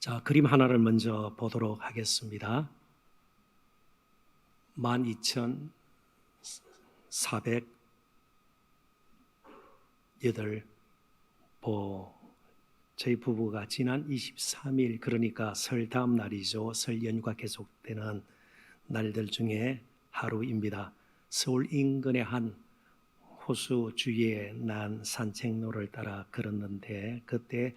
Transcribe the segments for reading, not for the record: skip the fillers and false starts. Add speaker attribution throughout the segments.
Speaker 1: 자, 그림 하나를 먼저 보도록 하겠습니다. 12,408 저희 부부가 지난 23일, 그러니까 설 다음 날이죠. 설 연휴가 계속되는 날들 중에 하루입니다. 서울 인근의 한 호수 주위에 난 산책로를 따라 걸었는데, 그때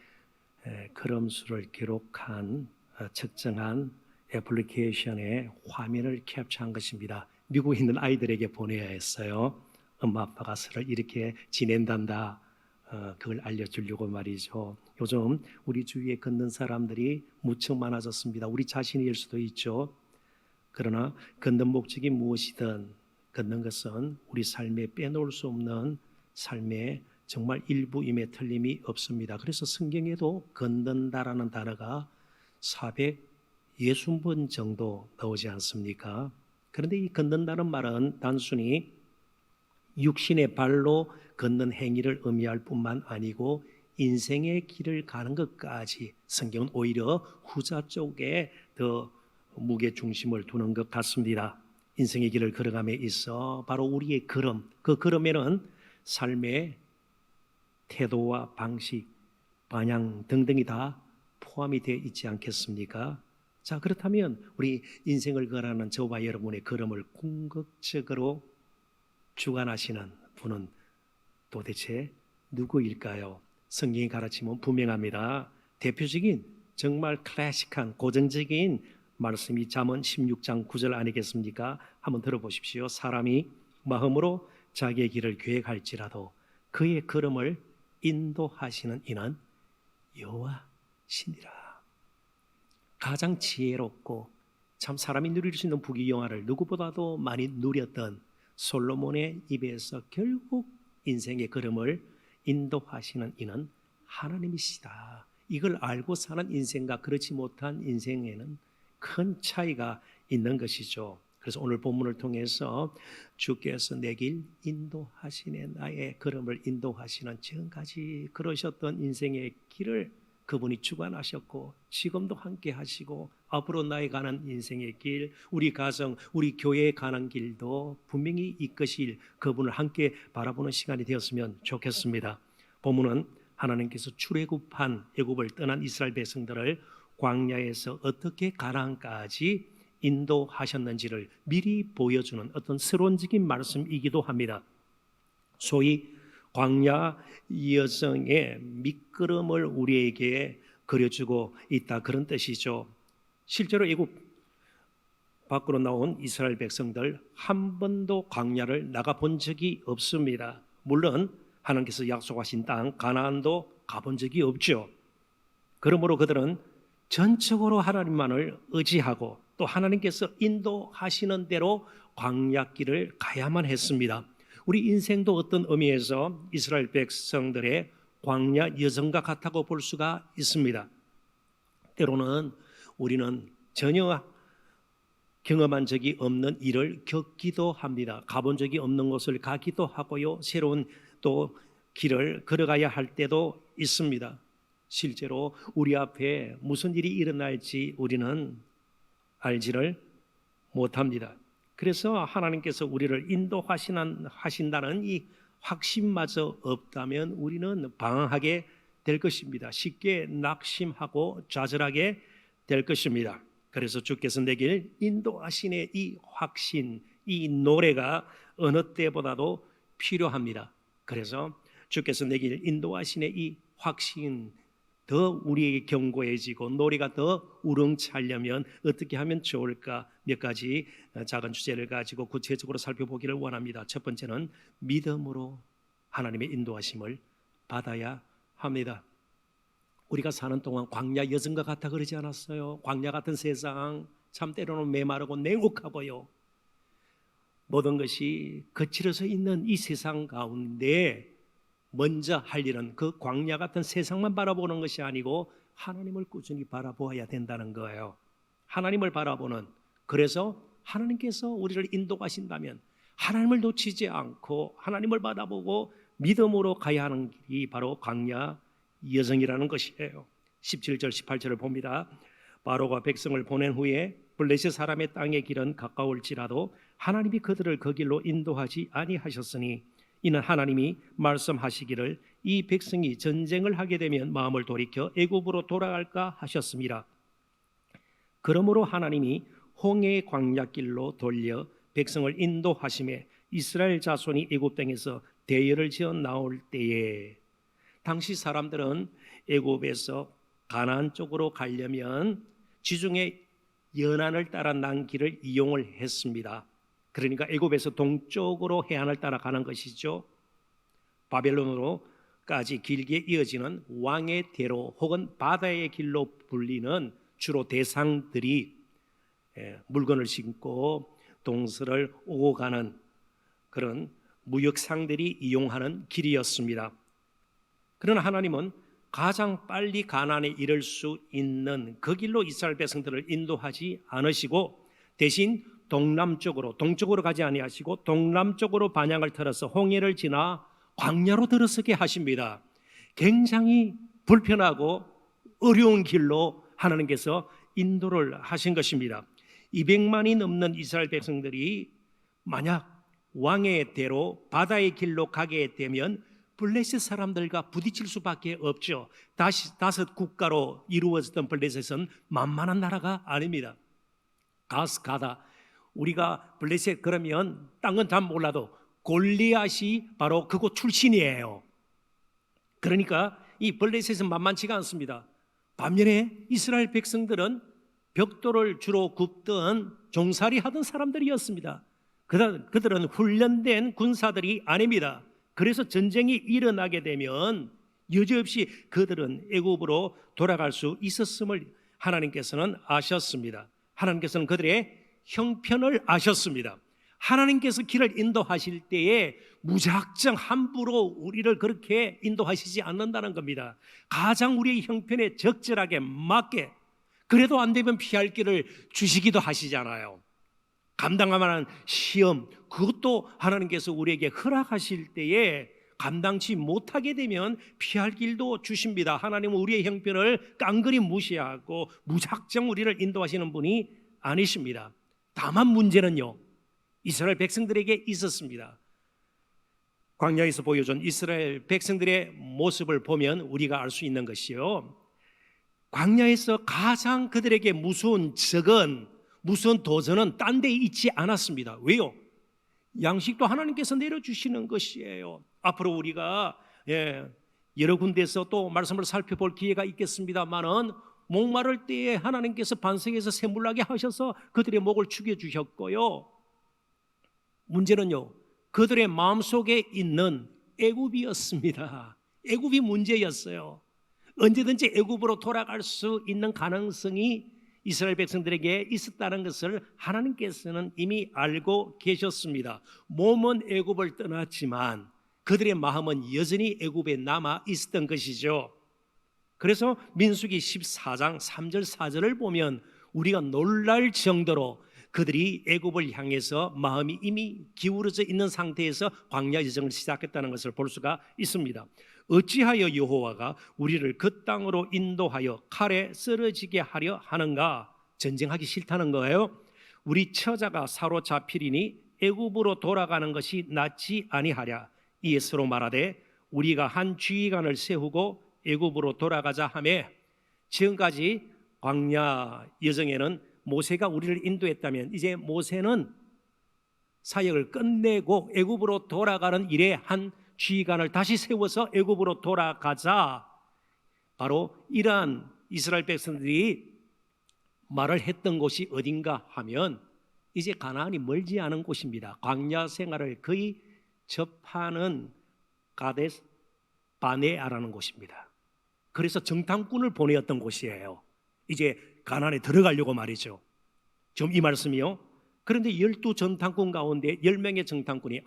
Speaker 1: 걸음수를 기록한 측정한 애플리케이션의 화면을 캡처한 것입니다. 미국에 있는 아이들에게 보내야 했어요. 엄마 아빠가 서로 이렇게 지낸단다, 그걸 알려주려고 말이죠. 요즘 우리 주위에 걷는 사람들이 무척 많아졌습니다. 우리 자신일 수도 있죠. 그러나 걷는 목적이 무엇이든 걷는 것은 우리 삶에 빼놓을 수 없는 삶의 정말 일부임에 틀림이 없습니다. 그래서 성경에도 걷는다라는 단어가 460번 정도 나오지 않습니까? 그런데 이 걷는다는 말은 단순히 육신의 발로 걷는 행위를 의미할 뿐만 아니고 인생의 길을 가는 것까지, 성경은 오히려 후자 쪽에 더 무게 중심을 두는 것 같습니다. 인생의 길을 걸어감에 있어 바로 우리의 걸음, 그 걸음에는 삶의 태도와 방식, 방향 등등이 다 포함이 되어 있지 않겠습니까? 자, 그렇다면 우리 인생을 걸어가는 저와 여러분의 걸음을 궁극적으로 주관하시는 분은 도대체 누구일까요? 성경이 가르치면 분명합니다. 대표적인 정말 클래식한 고전적인 말씀이 잠언 16장 9절 아니겠습니까? 한번 들어보십시오. 사람이 마음으로 자기의 길을 계획할지라도 그의 걸음을 인도하시는 이는 여호와시니라. 가장 지혜롭고 참 사람이 누릴 수 있는 부귀영화를 누구보다도 많이 누렸던 솔로몬의 입에서 결국 인생의 걸음을 인도하시는 이는 하나님이시다. 이걸 알고 사는 인생과 그렇지 못한 인생에는 큰 차이가 있는 것이죠. 그래서 오늘 본문을 통해서 주께서 내 길 인도하시네, 나의 걸음을 인도하시는, 지금까지 걸으셨던 인생의 길을 그분이 주관하셨고 지금도 함께 하시고 앞으로 나아가는 인생의 길, 우리 가정, 우리 교회에 가는 길도 분명히 이끄실 그분을 함께 바라보는 시간이 되었으면 좋겠습니다. 본문은 하나님께서 출애굽한 애굽을 떠난 이스라엘 백성들을 광야에서 어떻게 가나안까지 인도하셨는지를 미리 보여주는 어떤 서론적인 말씀이기도 합니다. 소위 광야 여정의 밑그림을 우리에게 그려주고 있다, 그런 뜻이죠. 실제로 애굽 밖으로 나온 이스라엘 백성들 한 번도 광야를 나가본 적이 없습니다. 물론 하나님께서 약속하신 땅 가나안도 가본 적이 없죠. 그러므로 그들은 전적으로 하나님만을 의지하고 또 하나님께서 인도하시는 대로 광야길을 가야만 했습니다. 우리 인생도 어떤 의미에서 이스라엘 백성들의 광야 여정과 같다고 볼 수가 있습니다. 때로는 우리는 전혀 경험한 적이 없는 일을 겪기도 합니다. 가본 적이 없는 곳을 가기도 하고요. 새로운 또 길을 걸어가야 할 때도 있습니다. 실제로 우리 앞에 무슨 일이 일어날지 우리는 알지를 못합니다. 그래서 하나님께서 우리를 인도하신다는 이 확신마저 없다면 우리는 방황하게 될 것입니다. 쉽게 낙심하고 좌절하게 될 것입니다. 그래서 주께서 내길 인도하시네, 이 확신, 이 노래가 어느 때보다도 필요합니다. 그래서 주께서 내길 인도하시네, 이 확신 더 우리에게 견고해지고 노래가 더 우렁차려면 어떻게 하면 좋을까? 몇 가지 작은 주제를 가지고 구체적으로 살펴보기를 원합니다. 첫 번째는 믿음으로 하나님의 인도하심을 받아야 합니다. 우리가 사는 동안 광야 여정과 같아 그러지 않았어요? 광야 같은 세상, 참 때로는 메마르고 냉혹하고요. 모든 것이 거칠어서 있는 이 세상 가운데 먼저 할 일은 그 광야 같은 세상만 바라보는 것이 아니고 하나님을 꾸준히 바라보아야 된다는 거예요. 하나님을 바라보는, 그래서 하나님께서 우리를 인도하신다면 하나님을 놓치지 않고 하나님을 바라보고 믿음으로 가야 하는 길이 바로 광야 여정이라는 것이에요. 17절 18절을 봅니다. 바로가 백성을 보낸 후에 블레셋 사람의 땅의 길은 가까울지라도 하나님이 그들을 그 길로 인도하지 아니하셨으니 이는 하나님이 말씀하시기를 이 백성이 전쟁을 하게 되면 마음을 돌이켜 애굽으로 돌아갈까 하셨습니다. 그러므로 하나님이 홍해의 광야길로 돌려 백성을 인도하심에 이스라엘 자손이 애굽 땅에서 대열을 지어 나올 때에, 당시 사람들은 애굽에서 가나안 쪽으로 가려면 지중해 연안을 따라 난 길을 이용을 했습니다. 그러니까 애굽에서 동쪽으로 해안을 따라 가는 것이죠. 바벨론으로까지 길게 이어지는 왕의 대로 혹은 바다의 길로 불리는 주로 대상들이 물건을 싣고 동서를 오고 가는 그런 무역상들이 이용하는 길이었습니다. 그러나 하나님은 가장 빨리 가나안에 이를 수 있는 그 길로 이스라엘 백성들을 인도하지 않으시고 대신 동쪽으로 가지 아니하시고 동남쪽으로 방향을 틀어서 홍해를 지나 광야로 들어서게 하십니다. 굉장히 불편하고 어려운 길로 하나님께서 인도를 하신 것입니다. 200만이 넘는 이스라엘 백성들이 만약 왕의 대로 바다의 길로 가게 되면 블레셋 사람들과 부딪힐 수밖에 없죠. 다섯 국가로 이루어졌던 블레셋은 만만한 나라가 아닙니다. 가다 우리가 블레셋 그러면 땅은 잘 몰라도 골리앗이 바로 그곳 출신이에요. 그러니까 이 블레셋은 만만치가 않습니다. 반면에 이스라엘 백성들은 벽돌을 주로 굽던 종살이 하던 사람들이었습니다. 그들은 훈련된 군사들이 아닙니다. 그래서 전쟁이 일어나게 되면 여지없이 그들은 애굽으로 돌아갈 수 있었음을 하나님께서는 아셨습니다. 하나님께서는 그들의 형편을 아셨습니다. 하나님께서 길을 인도하실 때에 무작정 함부로 우리를 그렇게 인도하시지 않는다는 겁니다. 가장 우리의 형편에 적절하게 맞게, 그래도 안 되면 피할 길을 주시기도 하시잖아요. 감당할 만한 시험, 그것도 하나님께서 우리에게 허락하실 때에 감당치 못하게 되면 피할 길도 주십니다. 하나님은 우리의 형편을 깡그리 무시하고 무작정 우리를 인도하시는 분이 아니십니다. 다만 문제는요, 이스라엘 백성들에게 있었습니다. 광야에서 보여준 이스라엘 백성들의 모습을 보면 우리가 알 수 있는 것이요, 광야에서 가장 그들에게 무서운 적은, 무서운 도전은 딴 데 있지 않았습니다. 왜요? 양식도 하나님께서 내려주시는 것이에요. 앞으로 우리가 여러 군데서 또 말씀을 살펴볼 기회가 있겠습니다만은 목마를 때에 하나님께서 반석에서 샘물나게 하셔서 그들의 목을 죽여주셨고요, 문제는요, 그들의 마음속에 있는 애굽이었습니다. 애굽이 문제였어요. 언제든지 애굽으로 돌아갈 수 있는 가능성이 이스라엘 백성들에게 있었다는 것을 하나님께서는 이미 알고 계셨습니다. 몸은 애굽을 떠났지만 그들의 마음은 여전히 애굽에 남아 있었던 것이죠. 그래서 민수기 14장 3절 4절을 보면 우리가 놀랄 정도로 그들이 애굽을 향해서 마음이 이미 기울어져 있는 상태에서 광야 여정을 시작했다는 것을 볼 수가 있습니다. 어찌하여 여호와가 우리를 그 땅으로 인도하여 칼에 쓰러지게 하려 하는가? 전쟁하기 싫다는 거예요. 우리 처자가 사로잡히리니 애굽으로 돌아가는 것이 낫지 아니하랴. 이에 서로 말하되 우리가 한 주의관을 세우고 애굽으로 돌아가자 하매, 지금까지 광야 여정에는 모세가 우리를 인도했다면 이제 모세는 사역을 끝내고 애굽으로 돌아가는 일에 한 지휘관을 다시 세워서 애굽으로 돌아가자, 바로 이러한 이스라엘 백성들이 말을 했던 곳이 어딘가 하면 이제 가나안이 멀지 않은 곳입니다. 광야 생활을 거의 접하는 가데스 바네아라는 곳입니다. 그래서 정탐꾼을 보내었던 곳이에요. 이제 가나안에 들어가려고 말이죠. 지금 이 말씀이요. 그런데 12정탐꾼 가운데 10명의 정탐꾼이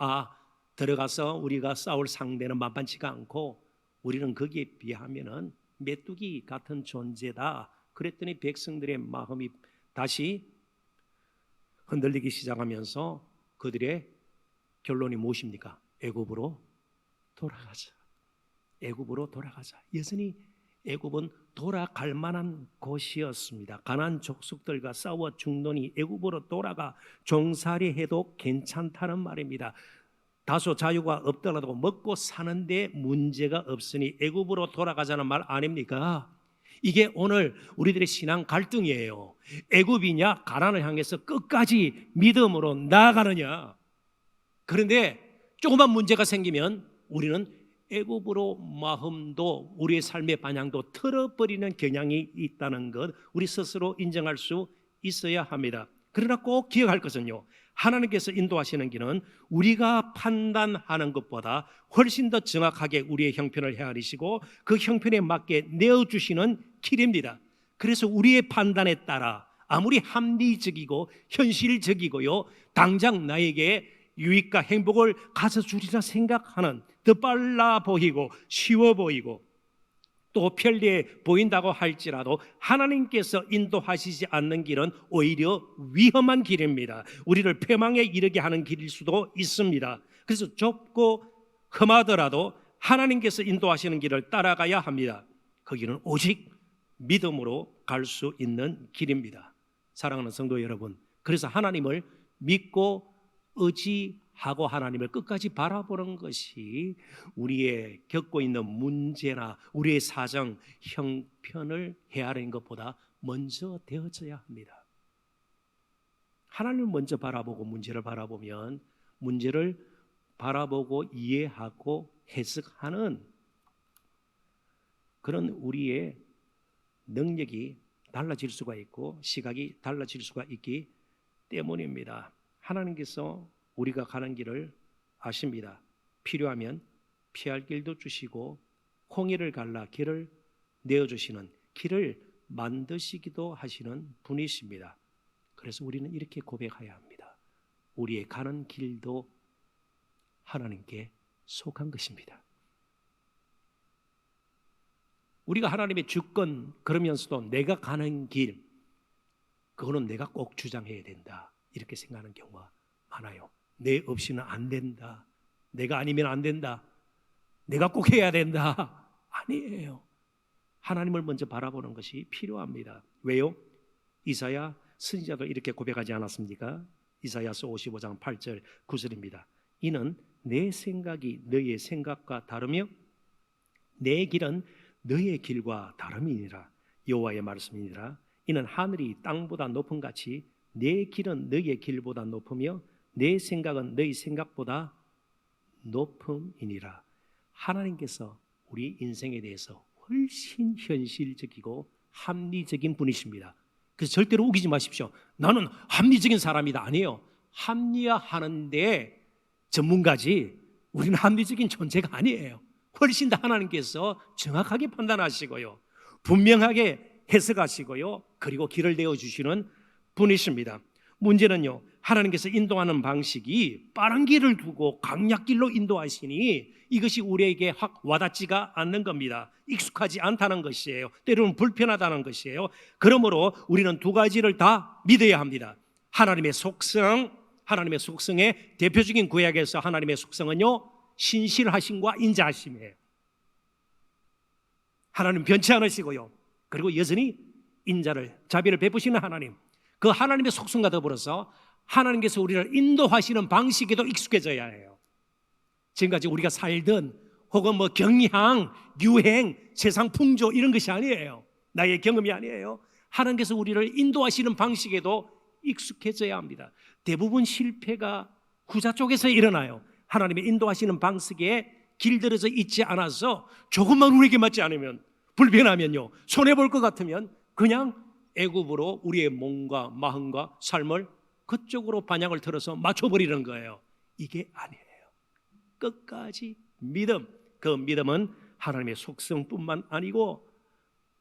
Speaker 1: 들어가서 우리가 싸울 상대는 만만치가 않고 우리는 거기에 비하면은 메뚜기 같은 존재다. 그랬더니 백성들의 마음이 다시 흔들리기 시작하면서 그들의 결론이 무엇입니까? 애굽으로 돌아가자. 애굽으로 돌아가자. 여전히 애굽은 돌아갈 만한 곳이었습니다. 가나안 족속들과 싸워 죽노니 애굽으로 돌아가 종살이해도 괜찮다는 말입니다. 다소 자유가 없더라도 먹고 사는데 문제가 없으니 애굽으로 돌아가자는 말 아닙니까? 이게 오늘 우리들의 신앙 갈등이에요. 애굽이냐 가나안을 향해서 끝까지 믿음으로 나아가느냐. 그런데 조그만 문제가 생기면 우리는 애굽으로 마음도 우리의 삶의 방향도 틀어버리는 경향이 있다는 것 우리 스스로 인정할 수 있어야 합니다. 그러나 꼭 기억할 것은요, 하나님께서 인도하시는 길은 우리가 판단하는 것보다 훨씬 더 정확하게 우리의 형편을 헤아리시고 그 형편에 맞게 내어주시는 길입니다. 그래서 우리의 판단에 따라 아무리 합리적이고 현실적이고요, 당장 나에게 유익과 행복을 가져주리라 생각하는, 더 빨라 보이고 쉬워 보이고 또 편리해 보인다고 할지라도 하나님께서 인도하시지 않는 길은 오히려 위험한 길입니다. 우리를 패망에 이르게 하는 길일 수도 있습니다. 그래서 좁고 험하더라도 하나님께서 인도하시는 길을 따라가야 합니다. 그 길은 오직 믿음으로 갈 수 있는 길입니다. 사랑하는 성도 여러분, 그래서 하나님을 믿고 의지하고 하나님을 끝까지 바라보는 것이 우리의 겪고 있는 문제나 우리의 사정, 형편을 헤아리는 것보다 먼저 되어져야 합니다. 하나님을 먼저 바라보고 문제를 바라보면 문제를 바라보고 이해하고 해석하는 그런 우리의 능력이 달라질 수가 있고 시각이 달라질 수가 있기 때문입니다. 하나님께서 우리가 가는 길을 아십니다. 필요하면 피할 길도 주시고 홍해를 갈라 길을 내어주시는, 길을 만드시기도 하시는 분이십니다. 그래서 우리는 이렇게 고백해야 합니다. 우리의 가는 길도 하나님께 속한 것입니다. 우리가 하나님의 주권, 그러면서도 내가 가는 길, 그거는 내가 꼭 주장해야 된다, 이렇게 생각하는 경우가 많아요. 내 없이는 안 된다, 내가 아니면 안 된다, 내가 꼭 해야 된다. 아니에요. 하나님을 먼저 바라보는 것이 필요합니다. 왜요? 이사야 선지자도 이렇게 고백하지 않았습니까? 이사야서 55장 8절 9절입니다. 이는 내 생각이 너의 생각과 다르며 내 길은 너의 길과 다름이니라. 여호와의 말씀이니라. 이는 하늘이 땅보다 높은 같이 내 길은 너의 길보다 높으며 내 생각은 너의 생각보다 높음이니라. 하나님께서 우리 인생에 대해서 훨씬 현실적이고 합리적인 분이십니다. 그래서 절대로 우기지 마십시오. 나는 합리적인 사람이다. 아니에요. 합리화하는데 전문가지 우리는 합리적인 존재가 아니에요. 훨씬 더 하나님께서 정확하게 판단하시고요, 분명하게 해석하시고요, 그리고 길을 내어주시는 분이십니다. 문제는요, 하나님께서 인도하는 방식이 빠른 길을 두고 강약길로 인도하시니 이것이 우리에게 확 와닿지가 않는 겁니다. 익숙하지 않다는 것이에요. 때로는 불편하다는 것이에요. 그러므로 우리는 두 가지를 다 믿어야 합니다. 하나님의 속성, 하나님의 속성의 대표적인 구약에서 하나님의 속성은요, 신실하심과 인자하심이에요. 하나님 변치 않으시고요, 그리고 여전히 인자를, 자비를 베푸시는 하나님, 그 하나님의 속성과 더불어서 하나님께서 우리를 인도하시는 방식에도 익숙해져야 해요. 지금까지 우리가 살던 혹은 뭐 경향, 유행, 세상 풍조 이런 것이 아니에요. 나의 경험이 아니에요. 하나님께서 우리를 인도하시는 방식에도 익숙해져야 합니다. 대부분 실패가 후자 쪽에서 일어나요. 하나님의 인도하시는 방식에 길들여져 있지 않아서 조금만 우리에게 맞지 않으면, 불편하면요, 손해볼 것 같으면 그냥 애굽으로 우리의 몸과 마음과 삶을 그쪽으로 방향을 틀어서 맞춰버리는 거예요. 이게 아니에요. 끝까지 믿음, 그 믿음은 하나님의 속성뿐만 아니고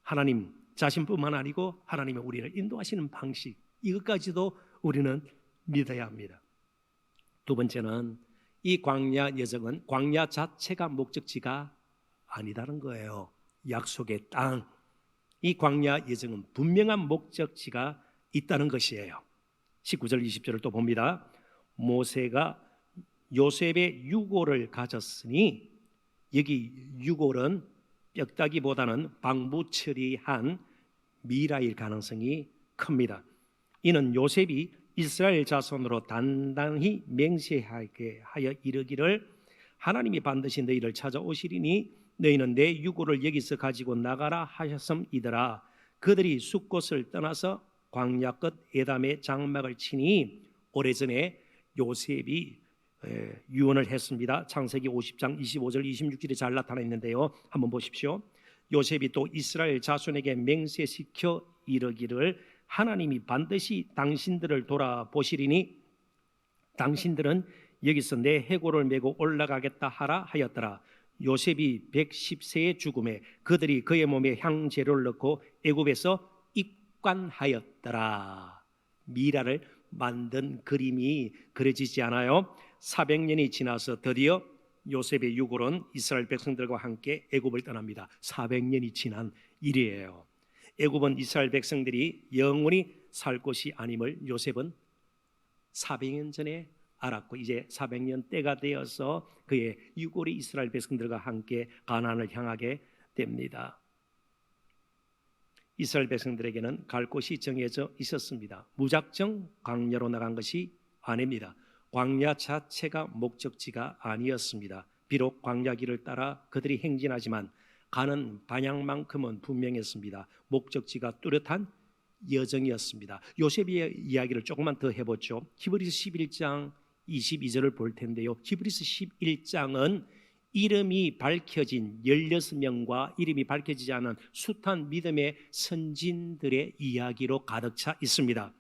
Speaker 1: 하나님 자신뿐만 아니고 하나님의 우리를 인도하시는 방식, 이것까지도 우리는 믿어야 합니다. 두 번째는 이 광야 여정은 광야 자체가 목적지가 아니다는 거예요. 약속의 땅, 이 광야 여정은 분명한 목적지가 있다는 것이에요. 19절 20절을 또 봅니다. 모세가 요셉의 유골을 가졌으니, 여기 유골은 뼈다귀보다는 방부 처리한 미라일 가능성이 큽니다. 이는 요셉이 이스라엘 자손으로 단단히 맹세하게 하여 이르기를 하나님이 반드시 너희를 찾아오시리니 너희는 내 유고를 여기서 가지고 나가라 하셨음이더라. 그들이 숫곳을 떠나서 광야 끝 에담의 장막을 치니 오래전에 요셉이 유언을 했습니다. 창세기 50장 25절 26절에 잘 나타나 있는데요, 한번 보십시오. 요셉이 또 이스라엘 자손에게 맹세시켜 이르기를 하나님이 반드시 당신들을 돌아보시리니 당신들은 여기서 내 해골을 메고 올라가겠다 하라 하였더라. 요셉이 110세의 죽음에 그들이 그의 몸에 향재료를 넣고 애굽에서 입관하였더라. 미라를 만든 그림이 그려지지 않아요? 400년이 지나서 드디어 요셉의 유골은 이스라엘 백성들과 함께 애굽을 떠납니다. 400년이 지난 일이에요. 애굽은 이스라엘 백성들이 영원히 살 곳이 아님을 요셉은 400년 전에 알았고 이제 400년 때가 되어서 그의 유골이 이스라엘 백성들과 함께 가나안을 향하게 됩니다. 이스라엘 백성들에게는 갈 곳이 정해져 있었습니다. 무작정 광야로 나간 것이 아닙니다. 광야 자체가 목적지가 아니었습니다. 비록 광야길을 따라 그들이 행진하지만 가는 방향만큼은 분명했습니다. 목적지가 뚜렷한 여정이었습니다. 요셉의 이야기를 조금만 더 해보죠. 히브리서 11장 22절을 볼 텐데요, 히브리서 11장은 이름이 밝혀진 16명과 이름이 밝혀지지 않은 숱한 믿음의 선진들의 이야기로 가득 차 있습니다.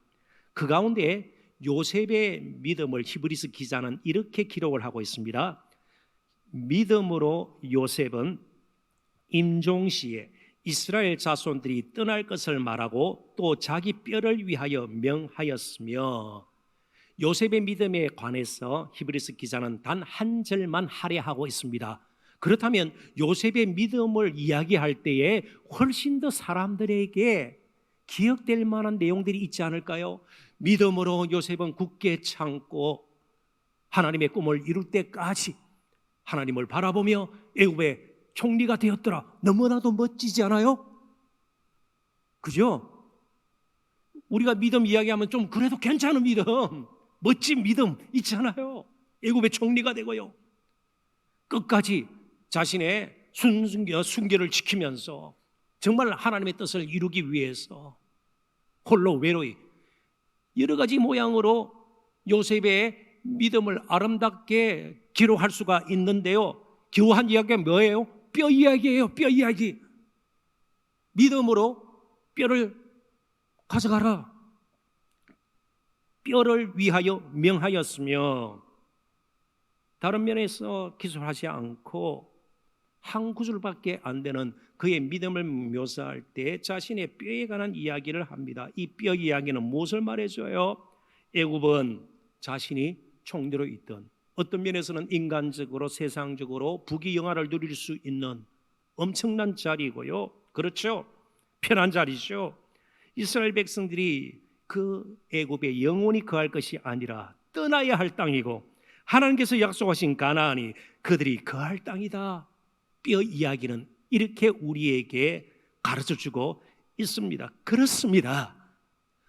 Speaker 1: 그 가운데 요셉의 믿음을 히브리서 기자는 이렇게 기록을 하고 있습니다. 믿음으로 요셉은 임종시에 이스라엘 자손들이 떠날 것을 말하고 또 자기 뼈를 위하여 명하였으며, 요셉의 믿음에 관해서 히브리서 기자는 단 한 절만 할애하고 있습니다. 그렇다면 요셉의 믿음을 이야기할 때에 훨씬 더 사람들에게 기억될 만한 내용들이 있지 않을까요? 믿음으로 요셉은 굳게 참고 하나님의 꿈을 이룰 때까지 하나님을 바라보며 애굽의 총리가 되었더라. 너무나도 멋지지 않아요? 그죠? 우리가 믿음 이야기하면 좀 그래도 괜찮은 믿음, 멋진 믿음 있잖아요. 애굽의 총리가 되고요, 끝까지 자신의 순결을 지키면서 정말 하나님의 뜻을 이루기 위해서 홀로 외로이 여러 가지 모양으로 요셉의 믿음을 아름답게 기록할 수가 있는데요, 겨우 한 이야기가 뭐예요? 뼈 이야기예요. 뼈 이야기. 믿음으로 뼈를 가져가라. 뼈를 위하여 명하였으며, 다른 면에서 기술하지 않고 한 구절밖에 안 되는 그의 믿음을 묘사할 때 자신의 뼈에 관한 이야기를 합니다. 이 뼈 이야기는 무엇을 말해줘요? 애굽은 자신이 총리로 있던, 어떤 면에서는 인간적으로 세상적으로 부귀영화를 누릴 수 있는 엄청난 자리고요, 그렇죠? 편한 자리죠. 이스라엘 백성들이 그 애굽에 영원히 거할 것이 아니라 떠나야 할 땅이고 하나님께서 약속하신 가나안이 그들이 거할 땅이다. 뼈 이야기는 이렇게 우리에게 가르쳐주고 있습니다. 그렇습니다.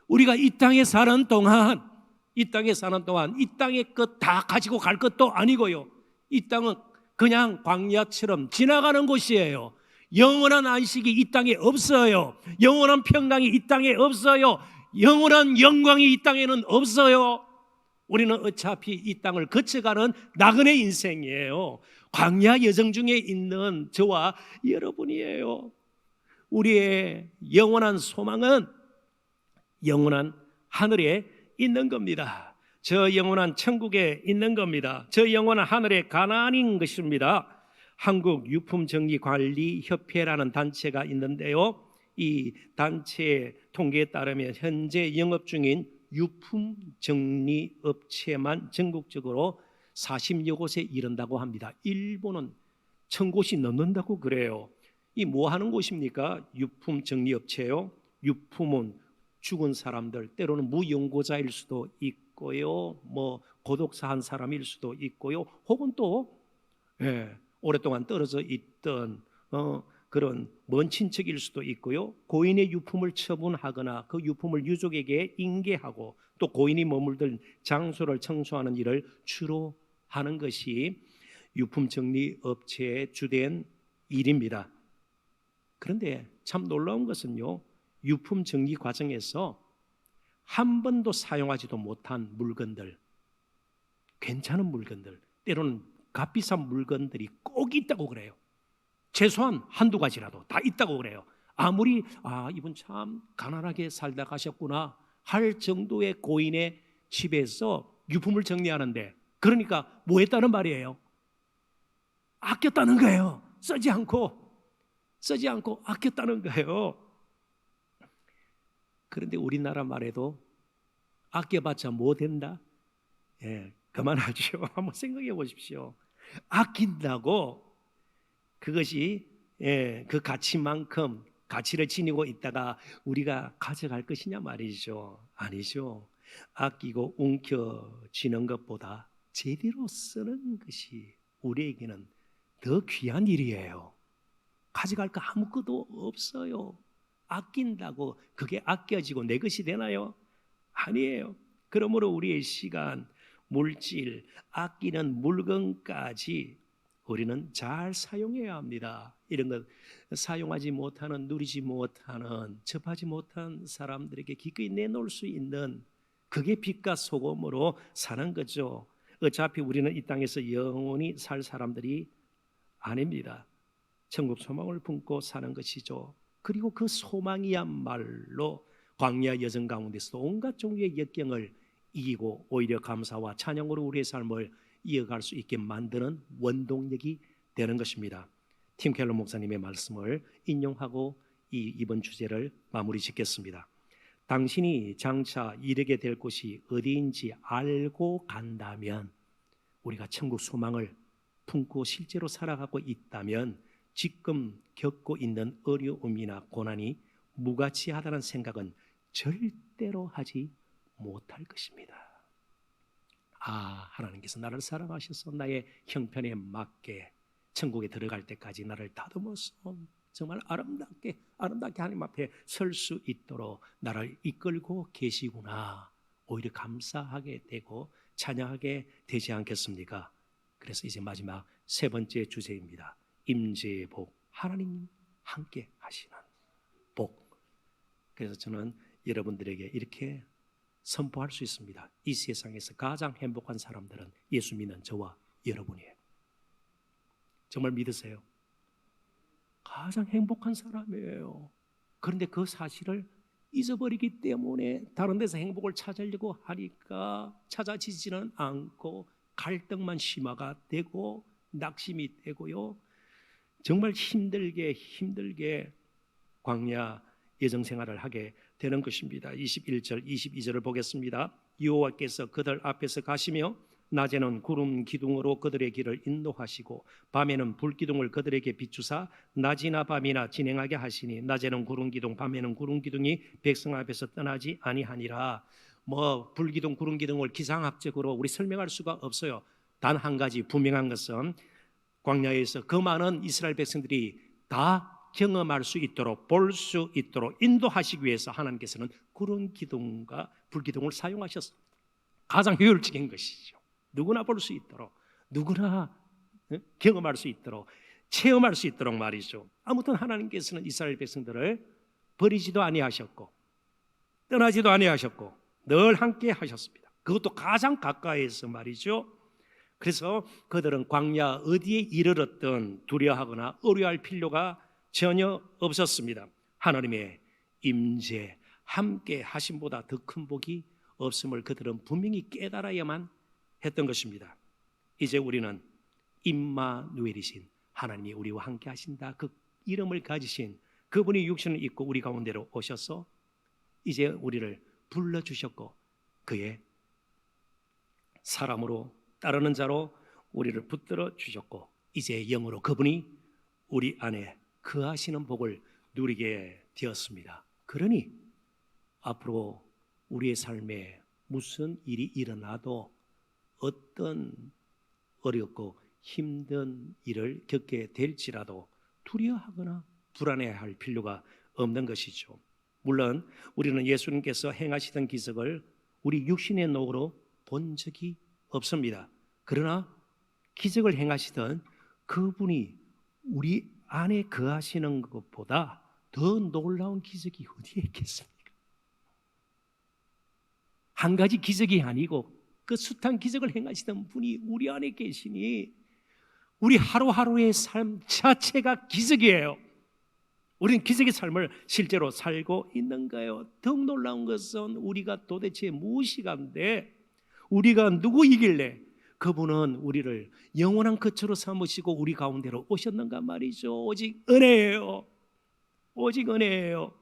Speaker 1: 우리가 이 땅에 사는 동안 이 땅의 것 다 가지고 갈 것도 아니고요, 이 땅은 그냥 광야처럼 지나가는 곳이에요. 영원한 안식이 이 땅에 없어요. 영원한 평강이 이 땅에 없어요. 영원한 영광이 이 땅에는 없어요. 우리는 어차피 이 땅을 거쳐가는 나그네 인생이에요. 광야 여정 중에 있는 저와 여러분이에요. 우리의 영원한 소망은 영원한 하늘에 있는 겁니다. 저 영원한 천국에 있는 겁니다. 저 영원한 하늘의 가나안인 것입니다. 한국유품정리관리협회라는 단체가 있는데요, 이 단체의 통계에 따르면 현재 영업 중인 유품정리업체만 전국적으로 40여 곳에 이른다고 합니다. 일본은 1000곳이 넘는다고 그래요. 이 뭐 하는 곳입니까? 유품정리업체요. 유품은 죽은 사람들, 때로는 무용고자일 수도 있고요, 뭐 고독사한 사람일 수도 있고요, 혹은 또 오랫동안 떨어져 있던 그런 먼 친척일 수도 있고요. 고인의 유품을 처분하거나 그 유품을 유족에게 인계하고 또 고인이 머물던 장소를 청소하는 일을 주로 하는 것이 유품 정리 업체의 주된 일입니다. 그런데 참 놀라운 것은요, 유품 정리 과정에서 한 번도 사용하지도 못한 물건들, 괜찮은 물건들, 때로는 값비싼 물건들이 꼭 있다고 그래요. 최소한 한두 가지라도 다 있다고 그래요. 아무리 이분 참 가난하게 살다 가셨구나 할 정도의 고인의 집에서 유품을 정리하는데, 그러니까 뭐 했다는 말이에요? 아꼈다는 거예요. 쓰지 않고 아꼈다는 거예요. 그런데 우리나라 말에도 아껴봤자 뭐 된다? 그만하죠. 한번 생각해 보십시오. 아낀다고 그것이 그 가치만큼 가치를 지니고 있다가 우리가 가져갈 것이냐 말이죠. 아니죠. 아끼고 움켜쥐는 것보다 제대로 쓰는 것이 우리에게는 더 귀한 일이에요. 가져갈 거 아무것도 없어요. 아낀다고 그게 아껴지고 내 것이 되나요? 아니에요. 그러므로 우리의 시간, 물질, 아끼는 물건까지 우리는 잘 사용해야 합니다. 이런 것 사용하지 못하는, 누리지 못하는, 접하지 못한 사람들에게 기꺼이 내놓을 수 있는, 그게 빛과 소금으로 사는 거죠. 어차피 우리는 이 땅에서 영원히 살 사람들이 아닙니다. 천국 소망을 품고 사는 것이죠. 그리고 그 소망이야말로 광야 여정 가운데서 온갖 종류의 역경을 이기고 오히려 감사와 찬양으로 우리의 삶을 이어갈 수 있게 만드는 원동력이 되는 것입니다. 팀 켈러 목사님의 말씀을 인용하고 이번 주제를 마무리 짓겠습니다. 당신이 장차 이르게 될 곳이 어디인지 알고 간다면, 우리가 천국 소망을 품고 실제로 살아가고 있다면 지금 겪고 있는 어려움이나 고난이 무가치하다는 생각은 절대로 하지 못할 것입니다. 하나님께서 나를 사랑하셔서 나의 형편에 맞게 천국에 들어갈 때까지 나를 다듬어서 정말 아름답게 하나님 앞에 설 수 있도록 나를 이끌고 계시구나, 오히려 감사하게 되고 찬양하게 되지 않겠습니까? 그래서 이제 마지막 세 번째 주제입니다. 임재의 복, 하나님 함께 하시는 복. 그래서 저는 여러분들에게 이렇게 선포할 수 있습니다. 이 세상에서 가장 행복한 사람들은 예수 믿는 저와 여러분이에요. 정말 믿으세요? 가장 행복한 사람이에요. 그런데 그 사실을 잊어버리기 때문에 다른 데서 행복을 찾으려고 하니까 찾아지지는 않고 갈등만 심화가 되고 낙심이 되고요, 정말 힘들게 광야 여정 생활을 하게 되는 것입니다. 21절 22절을 보겠습니다. 여호와께서 그들 앞에서 가시며 낮에는 구름 기둥으로 그들의 길을 인도하시고 밤에는 불 기둥을 그들에게 비추사 낮이나 밤이나 진행하게 하시니 낮에는 구름 기둥 밤에는 구름 기둥이 백성 앞에서 떠나지 아니하니라. 불 기둥 구름 기둥을 기상학적으로 우리 설명할 수가 없어요. 단 한 가지 분명한 것은 광야에서 그 많은 이스라엘 백성들이 다 경험할 수 있도록, 볼 수 있도록 인도하시기 위해서 하나님께서는 구름 기둥과 불 기둥을 사용하셨습니다. 가장 효율적인 것이죠. 누구나 볼 수 있도록, 누구나 경험할 수 있도록, 체험할 수 있도록 말이죠. 아무튼 하나님께서는 이스라엘 백성들을 버리지도 아니하셨고 떠나지도 아니하셨고 늘 함께 하셨습니다. 그것도 가장 가까이에서 말이죠. 그래서 그들은 광야 어디에 이르렀든 두려워하거나 어려워할 필요가 전혀 없었습니다. 하나님의 임재 함께 하심보다 더 큰 복이 없음을 그들은 분명히 깨달아야만 했던 것입니다. 이제 우리는 임마누엘이신 하나님이 우리와 함께 하신다, 그 이름을 가지신 그분이 육신을 입고 우리 가운데로 오셔서 이제 우리를 불러주셨고 그의 사람으로 따르는 자로 우리를 붙들어 주셨고 이제 영으로 그분이 우리 안에 거하시는 복을 누리게 되었습니다. 그러니 앞으로 우리의 삶에 무슨 일이 일어나도 어떤 어렵고 힘든 일을 겪게 될지라도 두려워하거나 불안해할 필요가 없는 것이죠. 물론 우리는 예수님께서 행하시던 기적을 우리 육신의 눈으로 본 적이 없습니다. 그러나 기적을 행하시던 그분이 우리 안에 거하시는 것보다 더 놀라운 기적이 어디에 있겠습니까? 한 가지 기적이 아니고 그 숱한 기적을 행하시던 분이 우리 안에 계시니 우리 하루하루의 삶 자체가 기적이에요. 우리는 기적의 삶을 실제로 살고 있는가요? 더욱 놀라운 것은 우리가 도대체 무엇이간데 우리가 누구이길래 그분은 우리를 영원한 거처로 삼으시고 우리 가운데로 오셨는가 말이죠. 오직 은혜예요. 오직 은혜예요.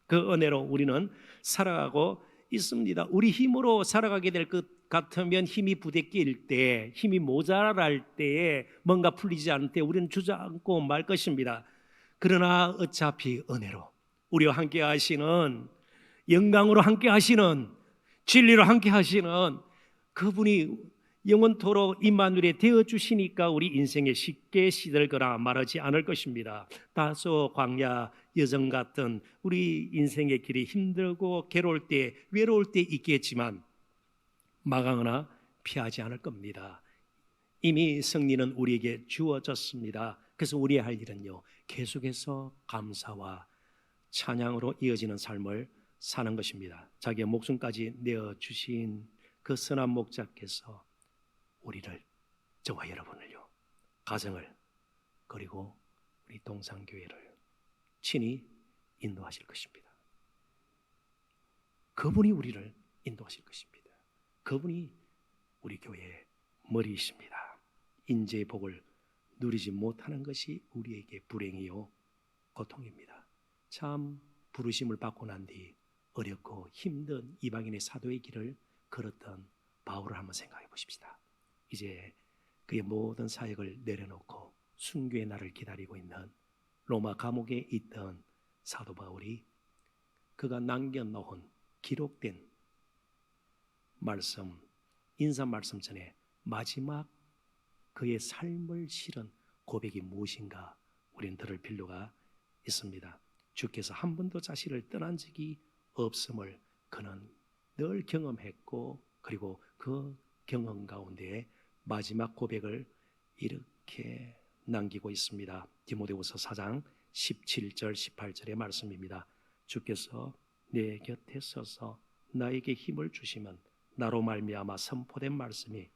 Speaker 1: 그 은혜로 우리는 살아가고 있습니다. 우리 힘으로 살아가게 될 것 같으면 힘이 부대낄 때, 힘이 모자랄 때에 뭔가 풀리지 않을 때 우리는 주저앉고 말 것입니다. 그러나 어차피 은혜로 우리와 함께 하시는, 영광으로 함께 하시는, 진리로 함께 하시는 그분이 영원토록 임마누엘이 되어주시니까 우리 인생에 쉽게 시들거나 말하지 않을 것입니다. 다소 광야 여정 같은 우리 인생의 길이 힘들고 괴로울 때, 외로울 때 있겠지만 막아나 피하지 않을 겁니다. 이미 승리는 우리에게 주어졌습니다. 그래서 우리의 할 일은요, 계속해서 감사와 찬양으로 이어지는 삶을 사는 것입니다. 자기의 목숨까지 내어주신 그 선한 목자께서 우리를, 저와 여러분을요, 가정을, 그리고 우리 동산교회를 친히 인도하실 것입니다. 그분이 우리를 인도하실 것입니다. 그분이 우리 교회의 머리이십니다. 인재의 복을 누리지 못하는 것이 우리에게 불행이요 고통입니다. 참 부르심을 받고 난 뒤 어렵고 힘든 이방인의 사도의 길을 걸었던 바울을 한번 생각해 보십시다. 이제 그의 모든 사역을 내려놓고 순교의 날을 기다리고 있는 로마 감옥에 있던 사도 바울이 그가 남겨놓은 기록된 말씀, 인사 말씀 전에 마지막 그의 삶을 실은 고백이 무엇인가 우리는 들을 필요가 있습니다. 주께서 한 번도 자신을 떠난 적이 없음을 그는 늘 경험했고, 그리고 그 경험 가운데 마지막 고백을 이렇게 남기고 있습니다. 디모데후서 4장 17절 18절의 말씀입니다. 주께서 내 곁에 서서 나에게 힘을 주시면 나로 말미암아 선포된 말씀이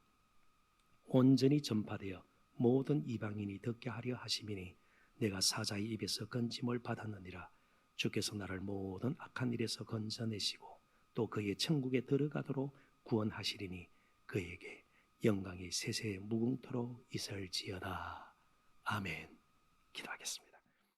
Speaker 1: 온전히 전파되어 모든 이방인이 듣게 하려 하심이니 내가 사자의 입에서 건짐을 받았느니라. 주께서 나를 모든 악한 일에서 건져내시고 또 그의 천국에 들어가도록 구원하시리니 그에게 영광이 세세 무궁토록 있을지어다. 아멘. 기도하겠습니다.